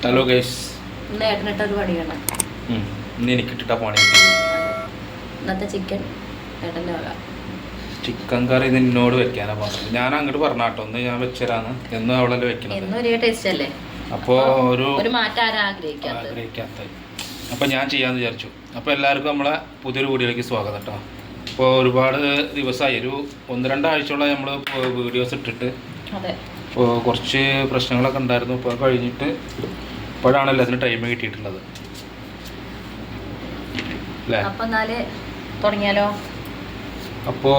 Hello guys. ഇന്ന് ഏട്ടനിട്ടൊരു പണിയാണ്. ഇന്ന് എനിക്കിട്ടിട്ട പണി. ഇന്നത്തെ ചിക്കൻ ഏട്ടൻ്റെ വക. ചിക്കൻ കറി നിന്നോട് വെക്കാനാ പറഞ്ഞത്. ഞാൻ അങ്ങോട്ട് പറഞ്ഞാട്ടോ, ഒന്ന് ഞാൻ വെച്ചരാന്ന്. എന്നും അവളല്ലേ വെക്കണം. എന്നും ഒരേ ടേസ്റ്റ് അല്ലേ? അപ്പോൾ ഒരു മാറ്റം ആരാ ആഗ്രഹിക്കാത്ത. അപ്പോൾ ഞാൻ ചെയ്യാന്ന് വിചാരിച്ചു. അപ്പോൾ എല്ലാവർക്കും നമ്മളെ പുതിയൊരു വീഡിയോയിലേക്ക് സ്വാഗതം കേട്ടോ. ഇപ്പോൾ ഒരുപാട് ദിവസമായി, ഒരു 1-2 ആഴ്ചയോളം നമ്മൾ വീഡിയോസ് ഇട്ടിട്ട്. അതെ. ഇപ്പോൾ കുറച്ച് പ്രശ്നങ്ങളൊക്കെ ഉണ്ടായിരുന്നു. ഇപ്പോൾ കഴിഞ്ഞിട്ട് ഇപ്പോഴാണല്ലോ അതിന് ടൈം കിട്ടിയിട്ടുള്ളത് അല്ലേ? അപ്പോൾ എന്നാല് തുടങ്ങിയാലോ? അപ്പോൾ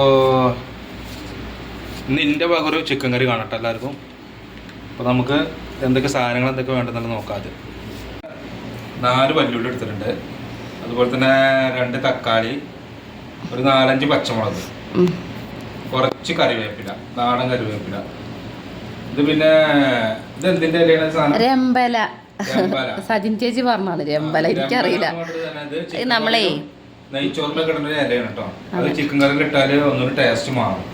ഇന്ന് എൻ്റെ ഭാഗം ഒരു ചിക്കൻ കറി കാണട്ടെ എല്ലാവർക്കും. അപ്പോൾ നമുക്ക് എന്തൊക്കെ സാധനങ്ങൾ എന്തൊക്കെ വേണ്ടെന്നുള്ള നോക്കാം. 4 വല്ലുള്ളി എടുത്തിട്ടുണ്ട്, അതുപോലെ തന്നെ 2 തക്കാളി, ഒരു 4-5 പച്ചമുളക്, കുറച്ച് കറിവേപ്പില, നാടൻ കറിവേപ്പില. ഇത് പിന്നെ ഇത് എന്തിൻ്റെ ഇലയാണ് സാധനം? രമ്പല. സജിൻ ചേച്ചി പറഞ്ഞാണ് രമ്പല, എനിക്കറിയില്ല. നമ്മളേ നെയ്ച്ചോറിലൊക്കെ ഇടുന്ന ഇലയാണ് കേട്ടോ. അത് ചിക്കൻ കറിയിൽ ഇട്ടാൽ ഒന്നൊരു ടേസ്റ്റ് മാറും.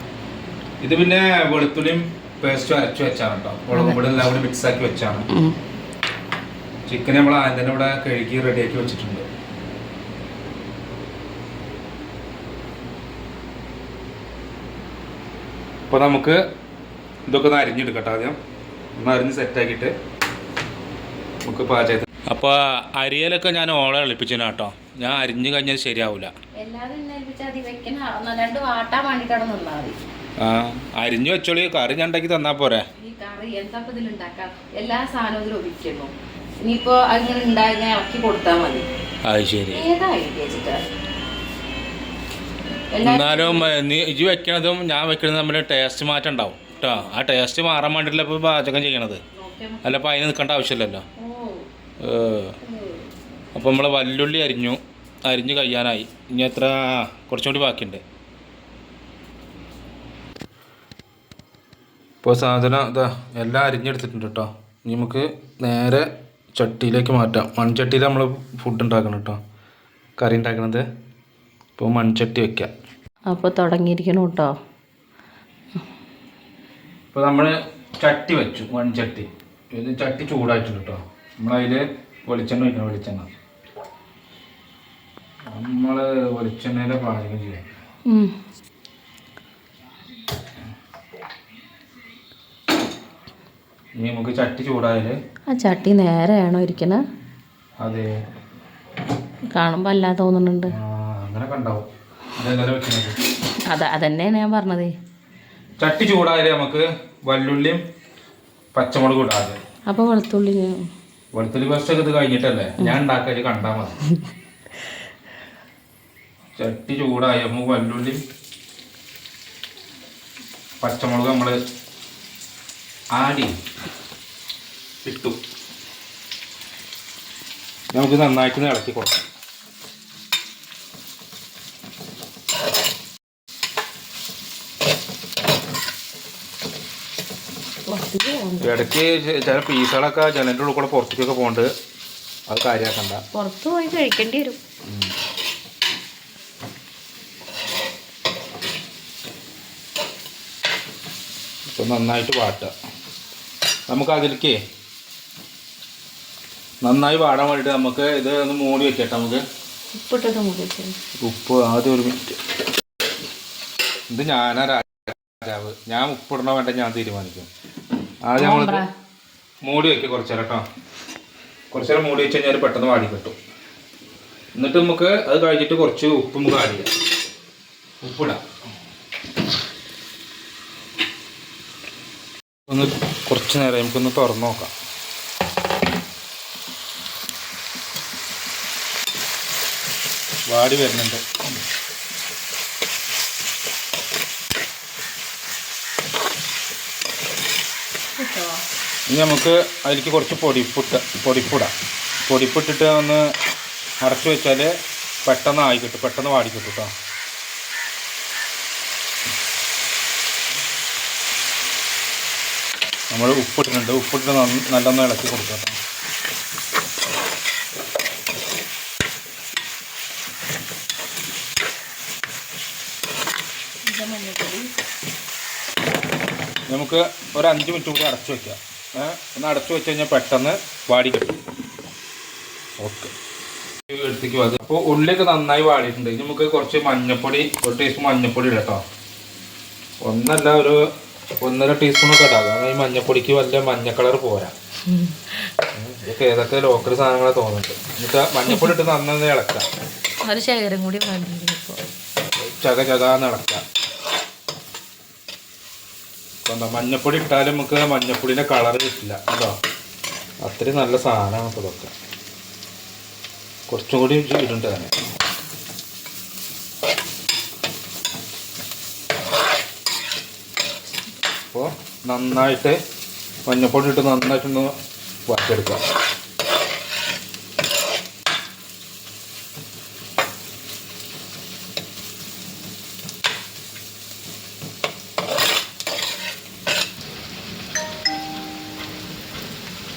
ഇത് പിന്നെ വെളുത്തുള്ളിയും പേസ്റ്റ് അരച്ച് വെച്ചാണ് കേട്ടോ. മുളകും പൊടി എല്ലാം കൂടി മിക്സ് ആക്കി വെച്ചാണ്. ചിക്കൻ നമ്മൾ ആദ്യം തന്നെ ഇവിടെ കഴുകി റെഡിയാക്കി വെച്ചിട്ടുണ്ട്. അപ്പോൾ നമുക്ക് ഇതൊക്കെ ഒന്ന് അരിഞ്ഞെടുക്കട്ടെ. ആദ്യം ഒന്ന് അരിഞ്ഞ് സെറ്റാക്കിയിട്ട് നമുക്ക് പാചകം. അപ്പോൾ അരിയലൊക്കെ ഞാൻ ഓളെ എളിപ്പിച്ചതിനാ കേട്ടോ. ഞാൻ അരിഞ്ഞു കഴിഞ്ഞാൽ ശരിയാവില്ല. അരിഞ്ഞു വെച്ചോളി, കറി ഞാൻ ഉണ്ടാക്കി തന്നാ പോരെ. എല്ലാ സാധനവും ഉപയോഗിക്കുന്നു. ഇനിയിപ്പോ അങ്ങനെ ഉണ്ടായി ഇളക്കി കൊടുത്താൽ മതി. അത് ശരി. എന്നാലും ഇജ് വെക്കണതും ഞാൻ വെക്കണതും തമ്മിൽ ടേസ്റ്റ് മാറ്റം ഉണ്ടാവും കേട്ടോ. ആ ടേസ്റ്റ് മാറാൻ വേണ്ടിയില്ല ഇപ്പോൾ പാചകം ചെയ്യണത്. അല്ല അപ്പോൾ അതിന് നിൽക്കേണ്ട ആവശ്യമില്ലല്ലോ. അപ്പോൾ നമ്മൾ വല്ലുള്ളി അരിഞ്ഞ് കഴിയാനായി. ഇനി എത്ര കുറച്ചും കൂടി ബാക്കിയുണ്ട്. ഇപ്പോൾ സാധനം ഇതാ എല്ലാം അരിഞ്ഞെടുത്തിട്ടുണ്ട് കേട്ടോ. ഇനി നമുക്ക് നേരെ ചട്ടിയിലേക്ക് മാറ്റാം. മൺചട്ടിയിൽ നമ്മൾ ഫുഡ് ഉണ്ടാക്കണം കേട്ടോ, കറി ഉണ്ടാക്കണത്. ഇപ്പോൾ മൺചട്ടി വയ്ക്കാം. അപ്പോൾ തുടങ്ങിയിരിക്കണം കേട്ടോ. ഇപ്പോൾ നമ്മൾ ചട്ടി വെച്ചു, മൺചട്ടി. ഇത് ചട്ടി ചൂടായിട്ടുണ്ട് കേട്ടോ. നമ്മളതിൽ വെളിച്ചെണ്ണ വയ്ക്കണം. നമ്മൾ വെളിച്ചെണ്ണയിലെ പാചകം ചെയ്യാം. ഇനി നമുക്ക് ചട്ടി ചൂടായാല് ആ ചട്ടി നേരെയാണോ ഇരിക്കണേ? അതെ, കാണുമ്പോൾ അല്ലാതെ തോന്നുന്നുണ്ട്. അങ്ങനെ കണ്ടാവും. അതന്നെയാണ് ഞാൻ പറഞ്ഞത്. ചട്ടി ചൂടായാല് നമുക്ക് വല്ലുള്ളിയും പച്ചമുളകും ഇടാതെ. അപ്പോൾ വെളുത്തുള്ളി പേസ്റ്റൊക്കെ ഇത് കഴിഞ്ഞിട്ടല്ലേ ഞാൻ ഉണ്ടാക്കി കണ്ടാൽ മതി. ചട്ടി ചൂടായി നമുക്ക് വല്ലുള്ളിയും പച്ചമുളക് നമ്മൾ ആടി ഇട്ടു. നമുക്ക് നന്നായിട്ട് ഇളക്കി കൊടുക്കാം. ഇടയ്ക്ക് ചില പീസുകളൊക്കെ ജനലിൻ്റെ ഉള്ളിൽ കൂടെ പുറത്തേക്കൊക്കെ പോകണ്ട്. അത് കാര്യമാക്കണ്ട, പുറത്ത് പോയി കഴിക്കേണ്ടി വരും. ഇപ്പം നന്നായിട്ട് വാട്ടുക. നമുക്ക് അതിലേക്ക് നന്നായി വാടാൻ വേണ്ടിയിട്ട് നമുക്ക് ഇത് ഒന്ന് മൂടി വെക്കട്ടെ. നമുക്ക് ഉപ്പ് ആദ്യം 1 മിനിറ്റ്. ഇത് ഞാനാ രാജാവ്, ഞാൻ ഉപ്പിടണോ വേണ്ട ഞാൻ തീരുമാനിക്കും. ആദ്യം നമ്മൾ മൂടി വയ്ക്കുക കുറച്ച് നേരം കേട്ടോ. കുറച്ച് നേരം മൂടി വെച്ച് കഴിഞ്ഞാൽ പെട്ടെന്ന് വാടി കിട്ടും. എന്നിട്ട് നമുക്ക് അത് കഴിഞ്ഞിട്ട് കുറച്ച് ഉപ്പും ആഡ് ചെയ്യാം. ഉപ്പിടാം. ഒന്ന് കുറച്ച് നേരം നമുക്കൊന്ന് തുറന്ന് നോക്കാം. വാടി വരുന്നുണ്ട്. ഇനി നമുക്ക് അതിലേക്ക് കുറച്ച് പൊടിപ്പിട്ടിട്ട് ഒന്ന് അടച്ചു വെച്ചാൽ പെട്ടെന്ന് ആയി കിട്ടും, പെട്ടെന്ന് വാടി കിട്ടും കേട്ടോ. നമ്മൾ ഉപ്പിട്ടിട്ട് നല്ലൊന്ന് ഇളക്കി കൊടുക്കാം. നമുക്ക് ഒരു 5 മിനിറ്റ് കൂടി അടച്ചു വയ്ക്കാം. ഒന്ന് അടച്ചു വെച്ച് കഴിഞ്ഞാൽ പെട്ടെന്ന് വാടി കിട്ടും. ഓക്കെ, എടുത്തേക്ക് അത്. അപ്പോൾ ഉള്ളിയൊക്കെ നന്നായി വാടിയിട്ടുണ്ട്. ഇനി നമുക്ക് കുറച്ച് മഞ്ഞൾപ്പൊടി, 1 ടീസ്പൂൺ മഞ്ഞൾപ്പൊടി ഇടാം കേട്ടോ. ഒന്നല്ല, ഒരു 1.5 ടീസ്പൂണൊക്കെ ഇടാം. കാരണം ഈ മഞ്ഞൾപ്പൊടിക്ക് വല്ല മഞ്ഞ കളർ പോരാ. ഇതൊക്കെ ഏതൊക്കെ ലോക്കൽ സാധനങ്ങളെ തോന്നുന്നുണ്ട്. എന്നിട്ട് മഞ്ഞൾപ്പൊടി ഇട്ട് നന്നായി ഇളക്കാം. ഒരു ശേഖരം കൂടി ചകാന്ന് ഇളക്കാം. മഞ്ഞപ്പൊടി ഇട്ടാലും നമുക്ക് മഞ്ഞപ്പൊടിൻ്റെ കളർ കിട്ടില്ല കേട്ടോ. അത്രയും നല്ല സാധനമാണ് ഇപ്പോൾ ഇതൊക്കെ. കുറച്ചും കൂടി ഇടുന്നുണ്ട് തന്നെ. അപ്പോൾ നന്നായിട്ട് മഞ്ഞപ്പൊടി ഇട്ട് നന്നായിട്ടൊന്ന് വറുത്തെടുക്കാം.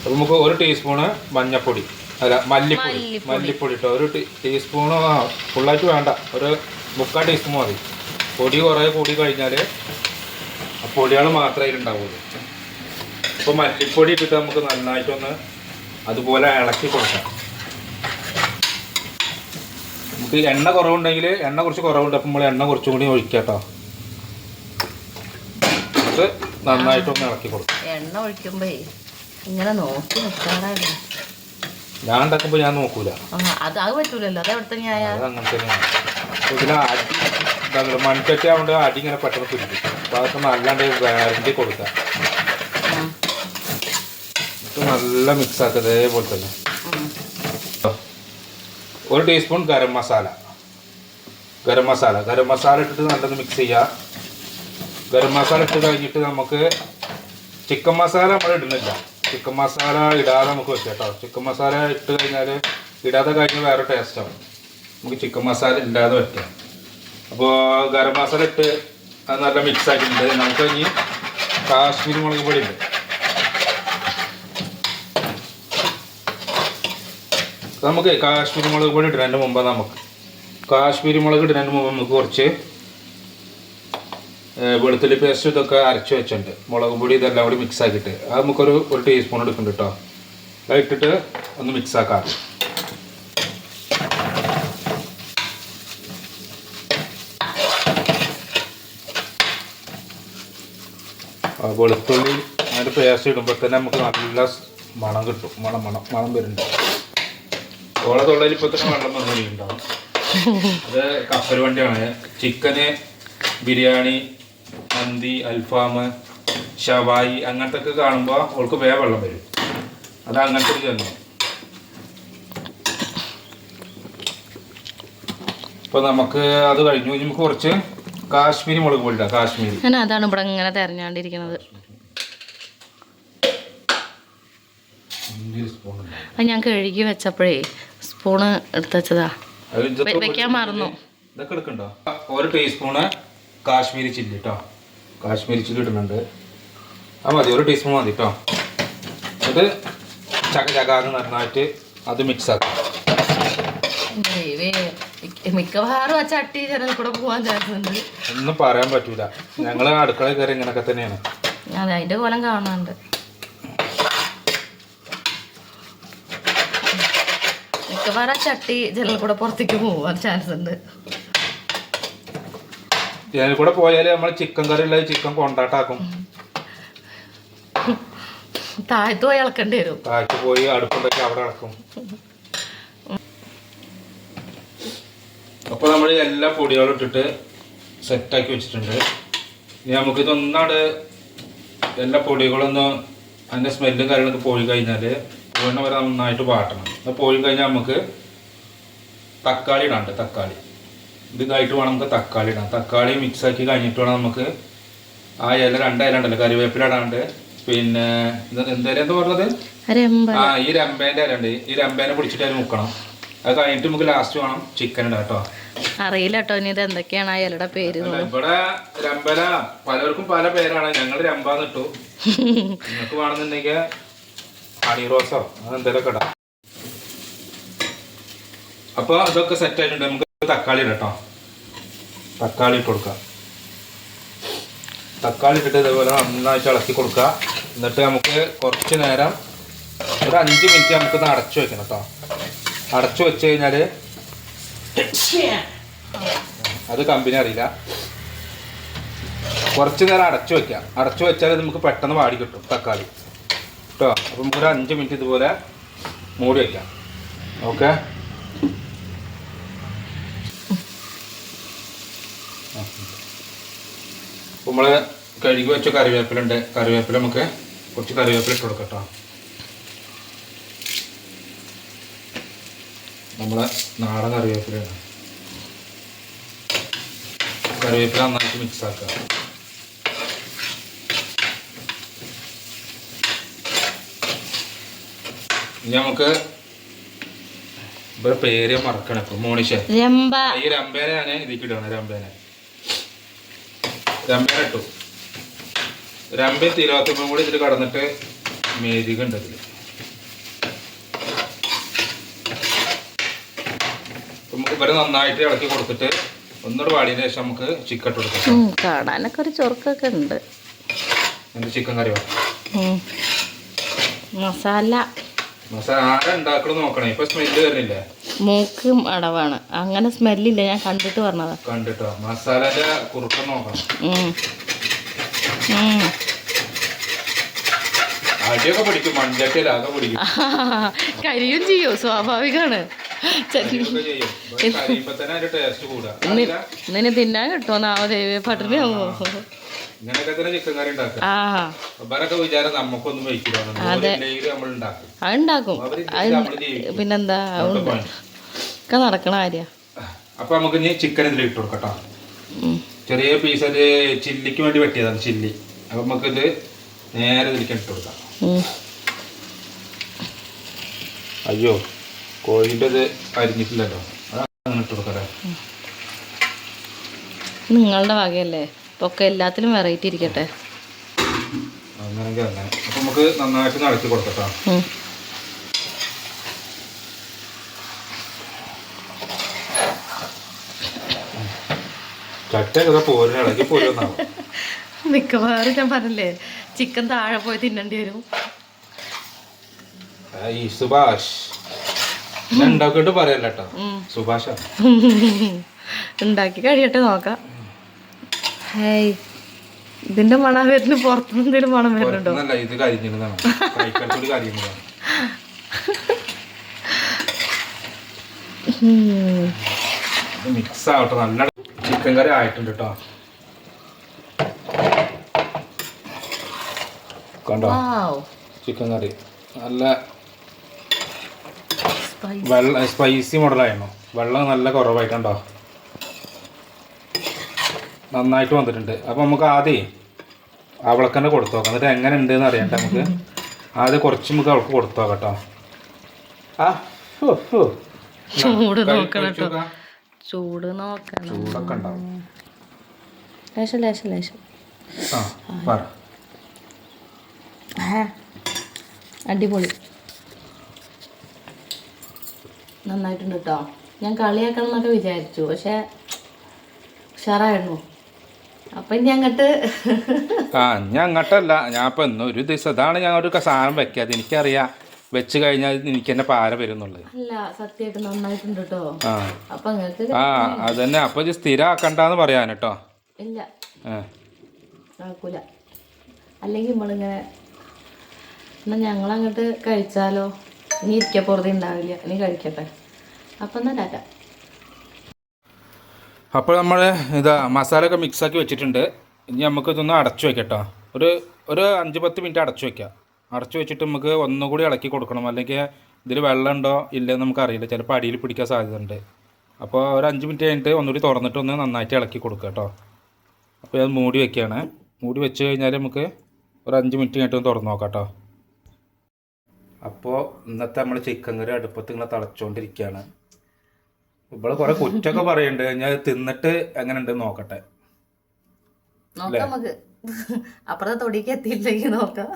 അപ്പോൾ നമുക്ക് 1 ടീസ്പൂണ് മഞ്ഞപ്പൊടി, അല്ല മല്ലിപ്പൊടി ഇട്ടോ. 1 ടീസ്പൂണ് ഫുള്ളായിട്ട് വേണ്ട, ഒരു 3/4 ടീസ്പൂൺ മതി. പൊടി കുറേ കൂടി കഴിഞ്ഞാൽ പൊടികൾ മാത്രമേ അതിലുണ്ടാവുള്ളൂ. അപ്പോൾ മല്ലിപ്പൊടി ഇട്ടിട്ട് നമുക്ക് നന്നായിട്ടൊന്ന് അതുപോലെ ഇളക്കി കൊടുക്കാം. നമുക്ക് എണ്ണ കുറവുണ്ടെങ്കിൽ എണ്ണ കുറച്ച് കുറവുണ്ട്, അപ്പം നമ്മൾ എണ്ണ കുറച്ചും കൂടി ഒഴിക്കാം കേട്ടോ. നമുക്ക് നന്നായിട്ടൊന്ന് ഇളക്കി കൊടുക്കാം. എണ്ണ ഒഴിക്കുമ്പോ ഇങ്ങനെ നോക്കി നിൽക്കാറാണ്. ഞാൻ ഉണ്ടാക്കുമ്പോൾ ഞാൻ നോക്കൂല. അത് പറ്റൂലല്ലോ, അത് എവിടുത്തെ അത് അങ്ങനെ തന്നെയാണ്. ഇതിന് അടി എന്താ മൺചട്ടി ആവുകൊണ്ട് അടി ഇങ്ങനെ പെട്ടെന്ന് പിടിക്കും. അപ്പോൾ അതൊക്കെ നല്ലാണ്ട് വരണ്ടി കൊടുക്കാം. നല്ല മിക്സ് ആക്കുക ഇതേപോലെ തന്നെ. 1 ടീസ്പൂൺ ഗരം മസാല ഇട്ടിട്ട് നല്ലത് മിക്സ് ചെയ്യുക. ഗരം മസാല ഇട്ട് കഴിഞ്ഞിട്ട് നമുക്ക് ചിക്കൻ മസാല നമ്മൾ ഇടുന്നില്ല. ചിക്കൻ മസാല ഇടാതെ നമുക്ക് വെക്കാം കേട്ടോ. ചിക്കൻ മസാല ഇട്ട് കഴിഞ്ഞാൽ ഇടാതെ കഴിഞ്ഞാൽ വേറെ ടേസ്റ്റാണ്. നമുക്ക് ചിക്കൻ മസാല ഇല്ലാതെ വെക്കാം. അപ്പോൾ ഗരം മസാല ഇട്ട് അത് നല്ല മിക്സ് ആക്കിയിട്ടുണ്ട്. നമുക്ക് ഇനി കാശ്മീരി മുളക് പൊടി ഉണ്ട്. നമുക്ക് കാശ്മീരി മുളക് പൊടി ഇടുന്നതിന് മുമ്പ് നമുക്ക് കുറച്ച് വെളുത്തുള്ളി പേസ്റ്റ് ഇതൊക്കെ അരച്ച് വെച്ചിട്ടുണ്ട്. മുളക് പൊടി ഇതെല്ലാം കൂടി മിക്സ് ആക്കിയിട്ട് അത് നമുക്കൊരു 1 ടീസ്പൂൺ എടുക്കുന്നുണ്ട് കേട്ടോ. അത് ഇട്ടിട്ട് ഒന്ന് മിക്സ് ആക്കാം. വെളുത്തുള്ളി അതിൻ്റെ പേസ്റ്റ് ഇടുമ്പോൾ തന്നെ നമുക്ക് നല്ല മണം കിട്ടും. മണം വരുന്നുണ്ട്. തൊള്ളയിൽ ഇപ്പോൾ തന്നെ വെള്ളം വന്നിട്ടുണ്ടാവും. അത് കപ്പൽ വണ്ടിയാണ്. ചിക്കന്, ബിരിയാണി, മന്തി, അൽഫാം, ഷവായി അങ്ങനത്തെ ഒക്കെ കാണുമ്പോൾ അവൾക്ക് വേഗം വെള്ളം വരും. അത് അങ്ങനത്തെ ഒരു തന്നെ. ഇപ്പോൾ നമുക്ക് അത് കഴിഞ്ഞു. നമുക്ക് കുറച്ച് കാശ്മീരി മുളക് പൊടി ഇടാം. കാശ്മീരി അതാണ് ഇവിടെ ഇങ്ങനെ തെരഞ്ഞാണ്ടിരിക്കുന്നത്. അത് ഞാൻ കഴുകി വെച്ചപ്പോഴേ സ്പൂണ് എടുത്ത് വെച്ചതാ, വെക്കാൻ മറന്നു. ഇതൊക്കെ എടുക്കണ്ടോ? 1 ടീസ്പൂണ് കാശ്മീരി ചില്ലി കേട്ടോ. കാശ്മീരി ചില്ലി ഇടുന്നുണ്ട്. അത് മതി, 1 ടീസ്പൂൺ മതി കേട്ടോ. അത് ചകാന്ന് നന്നായിട്ട് അത് മിക്സ് ആക്കാം. മിക്കവാറും ആ ചട്ടി ജനൽ കൂടെ പോവാൻ ചാൻസ് ഉണ്ട്. ഒന്നും പറയാൻ പറ്റൂല. ഞങ്ങൾ അടുക്കളയിൽ കയറി ഇങ്ങനൊക്കെ തന്നെയാണ്. അതെ, അതിന്റെ കോലം കാണാനുണ്ട്. മിക്കവാറും ആ ചട്ടി ജനൽ കൂടെ പുറത്തേക്ക് പോവാൻ ചാൻസ് ഉണ്ട്. ജനൽ കൂടെ പോയാൽ നമ്മൾ ചിക്കൻ കറി ഉള്ളത് ചിക്കൻ കൊണ്ടാട്ടാക്കും. താഴത്ത് പോയി ഇളക്കേണ്ടി വരും. താഴത്ത് പോയി അടുപ്പുണ്ടാക്കി അവിടെ ഇളക്കും. അപ്പോൾ നമ്മൾ എല്ലാ പൊടികളും ഇട്ടിട്ട് സെറ്റാക്കി വെച്ചിട്ടുണ്ട്. ഇനി നമുക്കിതൊന്നാട് എല്ലാ പൊടികളൊന്ന് അതിൻ്റെ സ്മെല്ലും കാര്യങ്ങളൊക്കെ പോയി കഴിഞ്ഞാൽ വീണ്ടും വരെ നന്നായിട്ട് വാട്ടണം. അത് പോയി കഴിഞ്ഞാൽ നമുക്ക് തക്കാളി ഇടാണ്ട്. തക്കാളി ഇതായിട്ട് വേണം നമുക്ക് തക്കാളി ഇടാം. തക്കാളി മിക്സാക്കി കഴിഞ്ഞിട്ട് വേണം നമുക്ക് ആ ഇല 2 ഇല ഉണ്ടല്ലോ കറിവേപ്പില ഇടാണ്ട്. പിന്നെ എന്താ പറഞ്ഞത്? ഈ രമ്പേൻ്റെ ഇല ഉണ്ട്. ഈ രമ്പേനെ പിടിച്ചിട്ട് അതിൽ മുക്കണം. അത് കഴിഞ്ഞിട്ട് നമുക്ക് ലാസ്റ്റ് വേണം ചിക്കൻ ഇടാം കേട്ടോ. അറിയില്ല കേട്ടോ ഇനി ഇത് എന്തൊക്കെയാണ് ആ ഇലയുടെ പേര്. ഇവിടെ രമ്പല പലർക്കും പല പേരാണ്. ഞങ്ങൾ രമ്പാന്ന് ഇട്ടു. നിങ്ങൾക്ക് വേണമെന്നുണ്ടെങ്കിൽ ഹണി റോസോ അതെന്തെങ്കിലുമൊക്കെ ഇടാം. അപ്പോൾ അതൊക്കെ സെറ്റ് ആയിട്ടുണ്ട്. നമുക്ക് തക്കാളി ഇടാം കേട്ടോ. തക്കാളി ഇട്ട് കൊടുക്കാം. തക്കാളി ഇട്ടിട്ട് ഇതേപോലെ നന്നായിട്ട് ഇളക്കി കൊടുക്കുക. എന്നിട്ട് നമുക്ക് കുറച്ച് നേരം ഒരു 5 മിനിറ്റ് നമുക്കൊന്ന് അടച്ചു വെക്കണം കേട്ടോ. അടച്ചു വെച്ച് കഴിഞ്ഞാൽ അത് കമ്പനി അറിയില്ല. കുറച്ച് നേരം അടച്ചു വെക്കാം. അടച്ചു വെച്ചാൽ നമുക്ക് പെട്ടെന്ന് വാടി കിട്ടും തക്കാളി കേട്ടോ. അപ്പം നമുക്കൊരു 5 മിനിറ്റ് ഇതുപോലെ മൂടി വയ്ക്കാം. ഓക്കെ, നമ്മൾ കഴുകി വെച്ച കറിവേപ്പിലുണ്ട്. കറിവേപ്പില നമുക്ക് കുറച്ച് കറിവേപ്പില ഇട്ട് കൊടുക്കാം കേട്ടോ. നമ്മളെ നാടൻ കറിവേപ്പിലയാണ്. കറിവേപ്പില നന്നായിട്ട് മിക്സ് ആക്കുക. ഇനി നമുക്ക് ഇവിടെ പേര് മറക്കണം. ഇപ്പൊ മോണിഷ ഈ രമ്പേനെ ഞാൻ ഇതിലേക്ക് ഇടണം. രമ്പേനെ ഇട്ടു. രമ്പ തിരുവാത്തുമ്പം കൂടി ഇതിൽ കടന്നിട്ട് മേരിക ഉണ്ട് ഇതിൽ. നമുക്ക് ഇവരെ നന്നായിട്ട് ഇളക്കി കൊടുത്തിട്ട് ഒന്നുകൂടെ വാടിയതിന് ശേഷം നമുക്ക് ചിക്കൻ ഇട്ട് കൊടുക്കാം. കാണാനൊക്കെ ഒരു ചൊറുക്കൊക്കെ ഉണ്ട്. ചിക്കൻ കറി മസാല ആരെ ഉണ്ടാക്കണം നോക്കണേ. ഇപ്പൊ സ്മെല്ല് വരുന്നില്ല. മൂക്ക് അടവാണ്, അങ്ങനെ സ്മെല്ലില്ല. ഞാൻ കണ്ടിട്ട് പറഞ്ഞതാ. കണ്ടിട്ടോ മസാലന്റെ കുറുക്കം നോക്കണം. അടിയൊക്കെ പിടിക്കും. മൺചട്ടിയിലാകെ പിടിക്കും. കരിയും ചെയ്യോ, സ്വാഭാവികമാണ്. ഇന്നിന് തിന്നാൻ കിട്ടുമോ നാവോ ദൈവേ, പട്ടിണിയാവോ? ഇങ്ങനെയൊക്കെ തന്നെ ചിക്കൻ കറി ഉണ്ടാക്കും. അവരൊക്കെ വിചാരം നമുക്കൊന്നും വയ്ക്കില്ല. അതുണ്ടാക്കും. പിന്നെന്താ ഒക്കെ നടക്കണ കാര്യ. അപ്പൊ നമുക്ക് ഇനി ചിക്കൻ ഇതിൽ ഇട്ട് കൊടുക്കട്ടോ. ചെറിയ പീസ് ചില്ലിക്ക് വേണ്ടി വെട്ടിയതാണ് ചില്ലി. അപ്പൊ നമുക്ക് ഇത് നേരെ ഇതിലേക്ക് ഇട്ട് കൊടുക്കാം. അയ്യോ, കോഴിൻ്റെ ഇത് അരിഞ്ഞിട്ടില്ലല്ലോ. അതങ്ങനെ ഇട്ട് കൊടുക്കല്ലേ. നിങ്ങളുടെ വകയല്ലേ, ഒക്കെ എല്ലാത്തിലും വെറൈറ്റി ഇരിക്കട്ടെ. അങ്ങനെയെങ്കിൽ അങ്ങനെ. അപ്പൊ നമുക്ക് നന്നായിട്ട് നടത്തി കൊടുക്കട്ടോ. ചട്ടൊക്കെ പോരും, ഇളകി പോരുന്നാവും. മിക്കവാറും ഞാൻ പറഞ്ഞില്ലേ, ചിക്കൻ താഴെ പോയി തിന്നേണ്ടി വരും. സുഭാഷ് ഉണ്ടാക്കിട്ട് പറയല്ലോ കേട്ടോ. സുഭാഷ ഉണ്ടാക്കി കഴിയട്ടെ, നോക്കാം. ഹേയ്, ഇതിന്റെ മണം വരുന്നു. പുറത്തുനിന്ന് എന്തെങ്കിലും മണം വരുന്നുണ്ടോ? ഇത് കരിഞ്ഞതാണ്. മിക്സ് ആവട്ടെ. നല്ല ചിക്കൻ കറി ആയിട്ടുണ്ട് കേട്ടോ. കണ്ടോ ചിക്കൻ കറി നല്ല സ്പൈസി മോഡലായിരുന്നു. വെള്ളം നല്ല കുറവായിട്ടുണ്ടോ, നന്നായിട്ട് വന്നിട്ടുണ്ട്. അപ്പോൾ നമുക്ക് ആദ്യം അവൾക്ക് തന്നെ കൊടുത്തു നോക്കാം. എന്നിട്ട് എങ്ങനെ ഉണ്ടെന്ന് അറിയണ്ട. നമുക്ക് ആദ്യം കുറച്ച് നമുക്ക് അവൾക്ക് കൊടുത്തു നോക്കാം കേട്ടോ. ചൂട് നോക്കണം കേട്ടോ. ചൂട് നോക്കണം. ചൂടൊക്കെ ഉണ്ടാവും. ലേശം ലേശം ലേശം. അടിപൊളി, നന്നായിട്ടുണ്ട് കേട്ടോ. ഞാൻ കളിയാക്കണം എന്നൊക്കെ വിചാരിച്ചു, പക്ഷെ ഉഷാറായിരുന്നു. അപ്പം ഇനി അങ്ങോട്ട് ഞാൻ അങ്ങോട്ടല്ല. ഞാൻ ഇപ്പം ഇന്ന് ഒരു ദിവസം ഇതാണ് ഞാൻ ഒരു സാധനം വെക്കാതെ. എനിക്കറിയാം വെച്ച് കഴിഞ്ഞാൽ എനിക്ക് തന്നെ പാര വരുന്നുള്ളത്. അല്ല, സത്യമായിട്ട് നന്നായിട്ടുണ്ട് കേട്ടോ. അപ്പൊ നിങ്ങൾക്ക് അതന്നെ. അപ്പൊ ഇത് സ്ഥിരമാക്കണ്ടെന്ന് പറയാൻ കേട്ടോ. ഇല്ല, ആക്കൂല. അല്ലെങ്കിൽ നമ്മളിങ്ങനെ എന്നാൽ ഞങ്ങളങ്ങോട്ട് കഴിച്ചാലോ. ഇനി ഇരിക്കപ്പുറത്ത് ഉണ്ടാവില്ല, ഇനി കഴിക്കട്ടെ. അപ്പം എന്നാ ടാറ്റ. അപ്പോൾ നമ്മൾ ഇതാ മസാല ഒക്കെ മിക്സാക്കി വെച്ചിട്ടുണ്ട്. ഇനി നമുക്ക് ഇതൊന്ന് അടച്ചു വെക്കട്ടോ. ഒരു 5-10 മിനിറ്റ് അടച്ചു വെക്കാം. അടച്ചു വെച്ചിട്ട് നമുക്ക് ഒന്നുകൂടി ഇളക്കി കൊടുക്കണം. അല്ലെങ്കിൽ ഇതിൽ വെള്ളം ഉണ്ടോ ഇല്ലയെന്ന് നമുക്കറിയില്ല. ചിലപ്പോൾ അടിയിൽ പിടിക്കാൻ സാധ്യതയുണ്ട്. അപ്പോൾ ഒരു 5 മിനിറ്റ് കഴിഞ്ഞിട്ട് ഒന്നുകൂടി തുറന്നിട്ട് ഒന്ന് നന്നായിട്ട് ഇളക്കി കൊടുക്കുക കേട്ടോ. അപ്പോൾ അത് മൂടി വെക്കുകയാണ്. മൂടി വെച്ച് കഴിഞ്ഞാൽ നമുക്ക് ഒരു 5 മിനിറ്റ് കഴിഞ്ഞിട്ട് ഒന്ന് തുറന്ന് നോക്കാം കേട്ടോ. അപ്പോൾ ഇന്നത്തെ നമ്മൾ ചിക്കൻ കറി അടുപ്പത്ത് ഇങ്ങനെ തിളച്ചുകൊണ്ടിരിക്കുകയാണ്. ഇവിടെ കുറേ കുറ്റമൊക്കെ പറയുന്നുണ്ട്. ഞാൻ തിന്നിട്ട് എങ്ങനെ ഉണ്ടെന്ന് നോക്കട്ടെ. അപ്പുറത്തെ തൊടിക്ക് എത്തിയില്ലെങ്കിൽ നോക്കാം.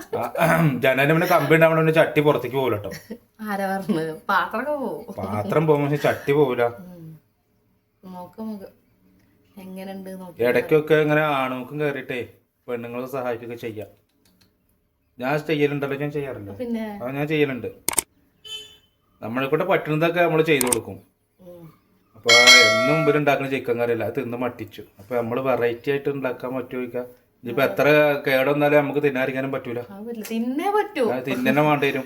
ജനലിന് പിന്നെ കമ്പി ഉണ്ടാവണ ചട്ടി പുറത്തേക്ക് പോകില്ല കേട്ടോ. ആരാ പറഞ്ഞത്? പാത്രം പോകും, പക്ഷെ ചട്ടി പോകില്ല. എങ്ങനെയുണ്ട് ഇടയ്ക്കൊക്കെ ഇങ്ങനെ ആണുങ്ങൾക്കും കയറിയിട്ടേ പെണ്ണുങ്ങളെ സഹായിക്കുകയൊക്കെ ചെയ്യാം. ഞാൻ ചെയ്യലുണ്ടല്ലോ, ഞാൻ ചെയ്യാറില്ല. പിന്നെ ഞാൻ ചെയ്യലുണ്ട്. നമ്മളെ കൂടെ പറ്റുന്നതൊക്കെ നമ്മൾ ചെയ്തു കൊടുക്കും. അപ്പോൾ എന്നും മുമ്പിൽ ഉണ്ടാക്കുന്ന ചിക്കൻ കറി അല്ല, അത് തിന്ന് മട്ടിച്ചു. അപ്പോൾ നമ്മൾ വെറൈറ്റി ആയിട്ട് ഉണ്ടാക്കാൻ പറ്റുമോ ചോദിക്കാം. ഇനിയിപ്പോൾ എത്ര കേടൊന്നാലും നമുക്ക് തിന്നാതിരിക്കാനും പറ്റൂല. തിന്നേ പറ്റൂ, തിന്നെ വേണ്ടി വരും.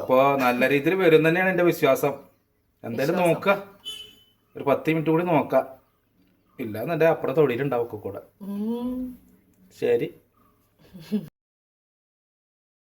അപ്പോൾ നല്ല രീതിയിൽ വരും തന്നെയാണ് എൻ്റെ വിശ്വാസം. എന്തായാലും നോക്കാം, ഒരു 10 മിനിറ്റ് കൂടി നോക്കാം. ഇല്ല എന്നെ അപ്പുറം തൊടിയിലുണ്ടാവും ഒക്കെ കൂടെ. ശരി.